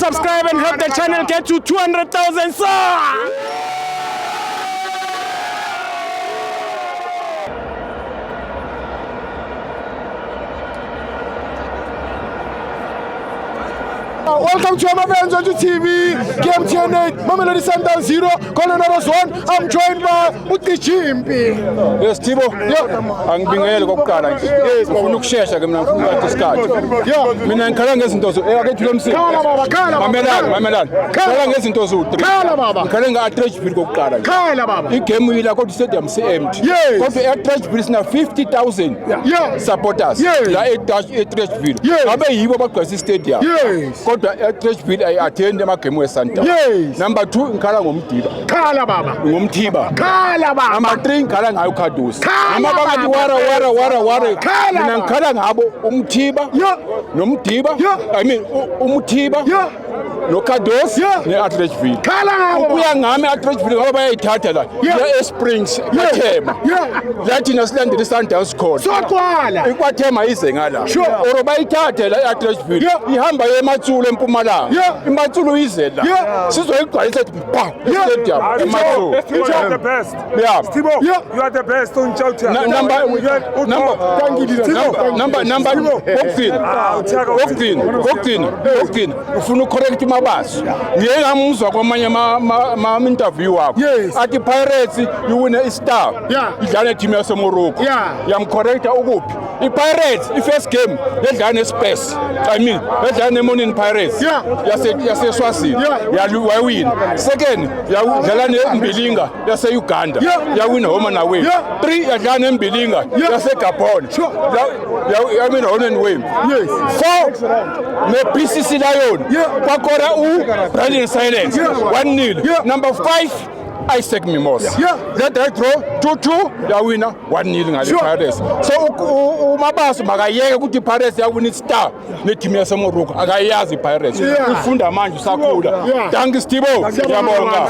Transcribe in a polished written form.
subscribe and help the channel get to 200,000 subs. Welcome to my friends on TV, KMTN 8, Mamelodi Sundowns 0, Colonel 1. I'm joined by Utichimpi. Yes, Tibo. Angibingele kokuqala nje. Ufuna ukusheshsha ke mina ngifuna ukuthatha isikhathi. Mina ngikhala ngezinto zo akethu lo msini. Khala baba, khala baba. Mamelani. Ngikhala ngezinto zo 3. Khala baba. Ngikhala nge-Atteridgeville kokuqala nje. Khala baba. Igame yila kodwa stadium si-empty. Kodwa e-Atteridgeville sina 50,000 supporters. La e-Atteridgeville. Ngabe yibo abagcwalisa i-stadium. Kodwa e-Atteridgeville ayi-attend amagame we-Sundowns. Number 2 ngikhala ngomdiba. Khala baba. Ngomthiba. Khala baba. Number 3 ngikhala ngayo Khadusi. Khala Abakati wara. Khala Mina ngikhala ngabo umthiba nomdiba. I mean umthiba noKhadusi ne-Atteridgeville. Khala ngabo. Kuya ngami e-Atteridgeville ngoba bayayithatha la. Ya eSprings eThema. Lathi nasilandela iSundowns khona. Soqwala. IKwaThema ize ngala. Oro bayithathe la e-Atteridgeville. Ihamba eMatsulu eMpumalanga. iMatsulu ize la. Sizoyigcwalisa bha. Stadium eMatsulu. You are the best. Yeah. Stibo, you are the best. Don't shout here. Number ufuna ucorrect mabaso ngiye ngamuzwa kwamanye ama interview wakho athi Pirates iwine istar idlala team yaseMorocco yamcorrecta ukuphi iPirates ifirst game edlala neSpace I mean edlala neMorning Pirates yase Swazini yawina second yadlala neMbilinga yase Uganda yawina home and away 3 yadlala neMbilinga yase Gabon yawina home and away 4 neBCC Lion kwakora Brandon Silence 1-0 number 5 Isaac Mimosa that I draw 2-2 yawina 1-0 ngale Pirates so umabaso makayeke ukuthi iPirates yawina istar neteam yaseMorocco akayazi iPirates ufunda manje usakhula thank you Stibo siyabonga